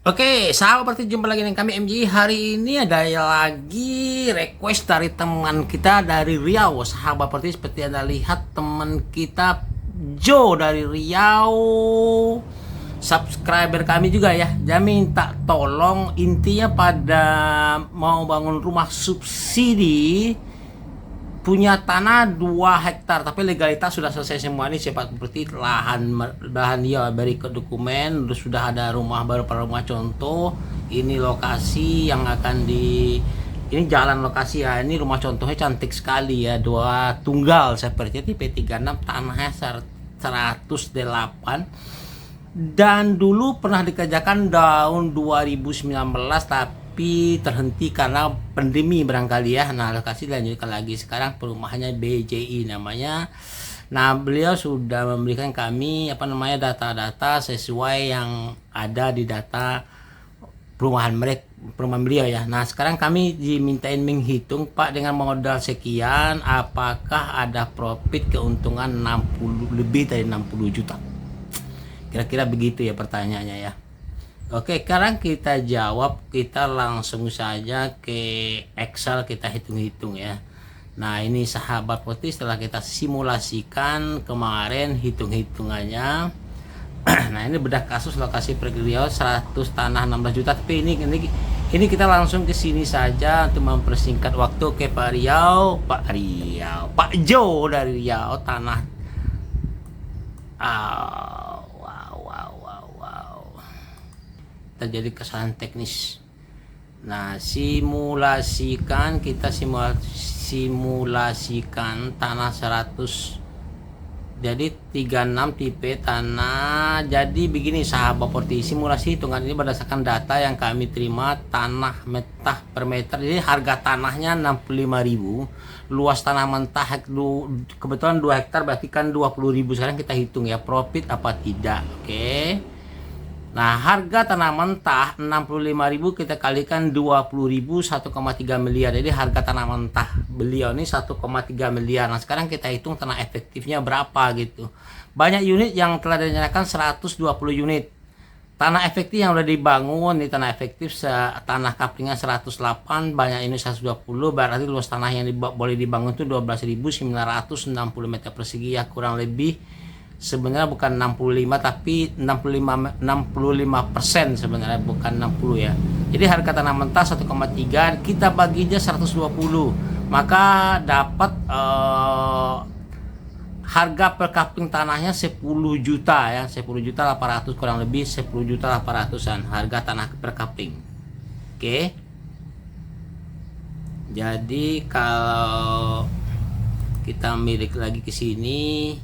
Oke, sahabat berarti jumpa lagi dengan kami MJ. Hari ini ada lagi request dari teman kita dari Riau. Sahabat berarti seperti Anda lihat teman kita Joe dari Riau, subscriber kami juga ya. Dia minta tolong, intinya pada mau bangun rumah subsidi, punya tanah 2 hektar tapi legalitas sudah selesai semua. Ini seperti lahan dia beri ke dokumen, terus sudah ada rumah baru, pada rumah contoh. Ini lokasi yang akan ini jalan lokasi ya. Ini rumah contohnya cantik sekali ya, 2 tunggal seperti itu, P36, tanahnya 108. Dan dulu pernah dikerjakan tahun 2019 tapi terhenti karena pandemi barangkali ya. Nah, lokasi dilanjutkan lagi, sekarang perumahannya BJI namanya. Nah, beliau sudah memberikan kami data-data sesuai yang ada di data perumahan beliau ya. Nah, sekarang kami dimintain menghitung, Pak, dengan modal sekian apakah ada profit keuntungan 60 lebih dari 60 juta. Kira-kira begitu ya pertanyaannya ya. Oke, sekarang kita jawab, kita langsung saja ke Excel, kita hitung-hitung ya. Nah, ini sahabat putih, setelah kita simulasikan kemarin hitung-hitungannya. Nah, ini bedah kasus lokasi per Riau 100 tanah 16 juta. Tapi ini kita langsung ke sini saja untuk mempersingkat waktu ke Pak Joe dari Riau, tanah. Terjadi kesalahan teknis. Nah, kita simulasikan tanah 100, jadi 36 tipe tanah. Jadi begini sahabat porti, simulasi hitungan ini berdasarkan data yang kami terima, tanah mentah per meter. Jadi harga tanahnya 65.000, luas tanah mentah kebetulan 2 hektar berarti kan 20.000. Sekarang kita hitung ya, profit apa tidak. Oke. Nah, harga tanah mentah 65.000 kita kalikan 20.000, 1,3 miliar. Jadi harga tanah mentah beliau ini 1,3 miliar. Nah, sekarang kita hitung tanah efektifnya berapa gitu. Banyak unit yang telah dinyatakan 120 unit. Tanah efektif yang sudah dibangun, ini tanah efektif tanah kaplingnya 108, banyak ini 120, berarti luas tanah yang boleh dibangun itu 12.960 meter persegi ya, kurang lebih. Sebenarnya bukan 65 tapi 65% sebenarnya, bukan 60 ya. Jadi harga tanah mentah 1,3 kita bagi aja 120, maka dapat harga per kapling tanahnya 10 juta ya, 10 juta 800, kurang lebih 10 juta 800-an harga tanah per kapling. Oke. Jadi kalau kita milik lagi ke sini,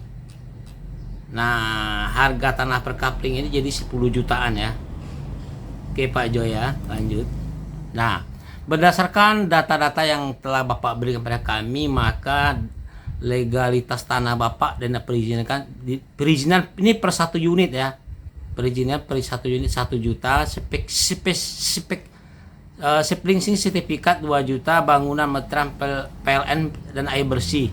nah, harga tanah per kapling ini jadi 10 jutaan ya. Oke Pak Jo ya, lanjut. Nah, berdasarkan data-data yang telah Bapak berikan kepada kami, maka legalitas tanah Bapak dan perizinan ini per 1 unit ya. Perizinan per 1 unit 1 juta, sprinkling sertifikat 2 juta, bangunan meteran PLN dan air bersih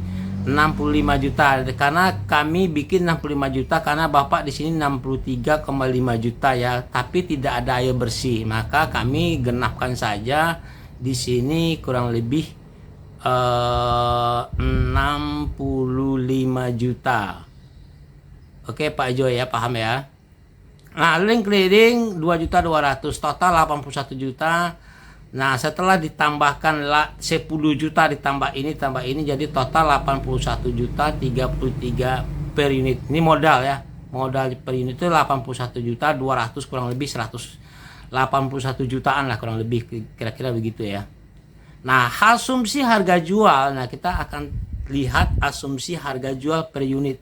65 juta. Karena kami bikin 65 juta karena Bapak di sini 63,5 juta ya, tapi tidak ada air bersih, maka kami genapkan saja di sini kurang lebih 65 juta. Oke Pak Jo ya, paham ya. Nah, link clearing 2.200.000, total 81 juta. Nah, setelah ditambahkan 10 juta ditambah ini jadi total 81 juta 33 per unit. Ini modal ya. Modal per unit itu 81 juta 200, kurang lebih 181 jutaan lah kurang lebih, kira-kira begitu ya. Nah, asumsi harga jual. Nah, kita akan lihat asumsi harga jual per unit.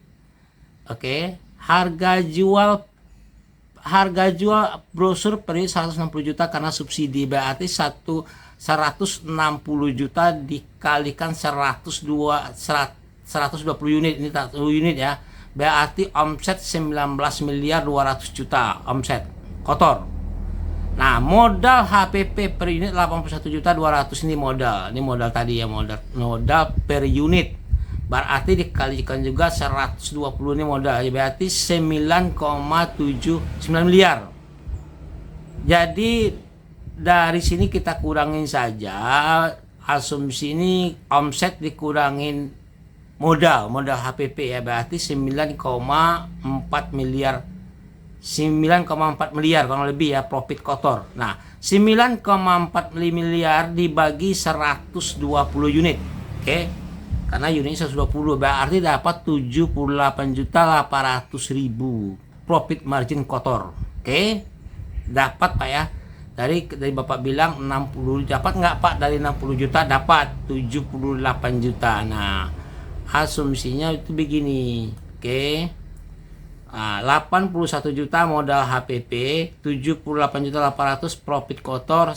Oke. Harga jual brosur per unit 160 juta karena subsidi, berarti 160 juta dikalikan 120 unit, ini 1 unit ya, berarti omset 19 miliar 200 juta omset kotor. Nah, modal HPP per unit 81 juta 200, ini modal tadi ya, modal per unit. berarti dikalikan juga 120 ini modal, berarti 9,79 miliar. Jadi dari sini kita kurangin saja, asumsi ini omset dikurangin modal HPP ya, berarti 9,4 miliar 9,4 miliar kurang lebih ya profit kotor. Nah, 9,4 miliar dibagi 120 unit. Oke. Karena unitnya 120 berarti dapat 78.800.000 profit margin kotor. Oke. Dapat Pak ya. Dari Bapak bilang 60, dapat nggak Pak? Dari 60 juta dapat 78 juta. Nah, asumsinya itu begini. Oke. 81 juta modal HPP, 78.800.000 profit kotor.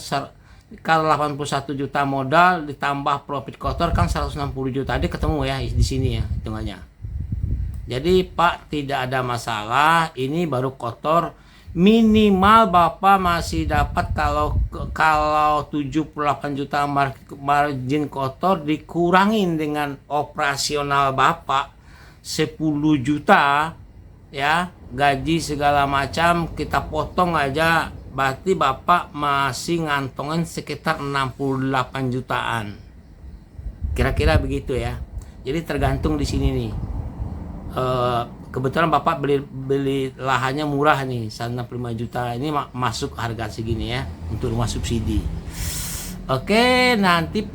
Kalau 81 juta modal ditambah profit kotor kan 160 juta. Tadi ketemu ya di sini ya hitungannya. Jadi Pak tidak ada masalah, ini baru kotor. Minimal Bapak masih dapat kalau 78 juta margin kotor dikurangin dengan operasional Bapak 10 juta ya, gaji segala macam kita potong aja, berarti Bapak masih ngantongin sekitar 68 jutaan. Kira-kira begitu ya. Jadi tergantung di sini nih. Kebetulan Bapak beli lahannya murah nih, 65 juta. Ini masuk harga segini ya untuk rumah subsidi. Oke, nanti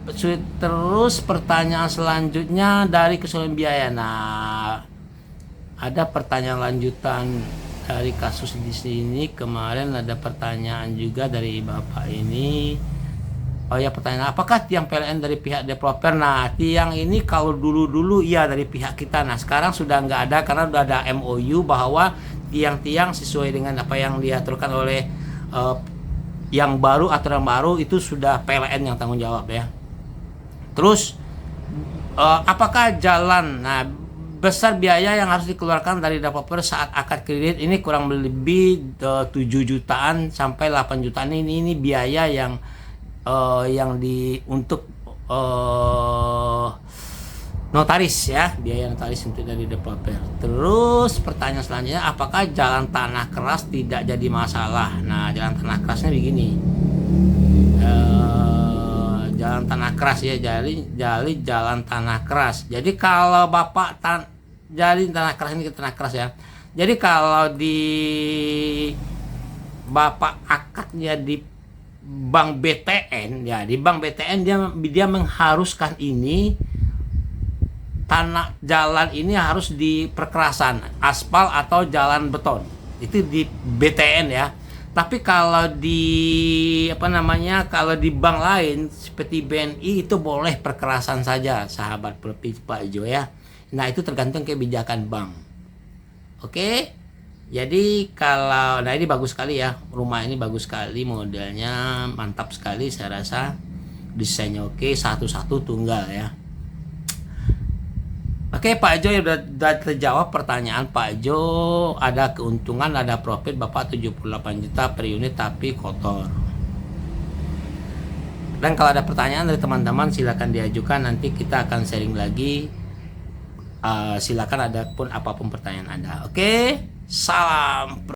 terus pertanyaan selanjutnya dari keseluruhan biaya. Nah, ada pertanyaan lanjutan dari kasus di sini. Kemarin ada pertanyaan juga dari Bapak ini. Oh ya, pertanyaan apakah tiang PLN dari pihak developer? Nah, tiang ini kalau dulu iya dari pihak kita. Nah, sekarang sudah nggak ada karena sudah ada MOU bahwa tiang-tiang sesuai dengan apa yang diaturkan oleh yang baru, aturan baru itu sudah PLN yang tanggung jawab ya. Terus apakah jalan? Nah, besar biaya yang harus dikeluarkan dari developer saat akad kredit ini kurang lebih 7 jutaan sampai 8 jutaan. Ini biaya yang untuk notaris ya, biaya notaris untuk dari developer. Terus pertanyaan selanjutnya, apakah jalan tanah keras tidak jadi masalah? Nah, jalan tanah kerasnya begini, jalan tanah keras ya, jadi jalan tanah keras. Jadi kalau Bapak jadi tanah keras ini tanah keras ya. Jadi kalau di Bapak akadnya di Bank BTN ya, di Bank BTN dia mengharuskan ini tanah jalan ini harus di perkerasan aspal atau jalan beton, itu di BTN ya. Tapi kalau di kalau di bank lain seperti BNI itu boleh perkerasan saja, sahabat Pak Jo ya. Nah, itu tergantung kebijakan bank. Oke. Jadi nah ini bagus sekali ya, rumah ini bagus sekali, modelnya mantap sekali, saya rasa desainnya oke, satu-satu tunggal ya. Oke Pak Jo, udah terjawab pertanyaan Pak Jo, ada keuntungan, ada profit Bapak 78 juta per unit tapi kotor. Dan kalau ada pertanyaan dari teman-teman silakan diajukan, nanti kita akan sharing lagi. Silakan apapun pertanyaan Anda. Oke. Salam.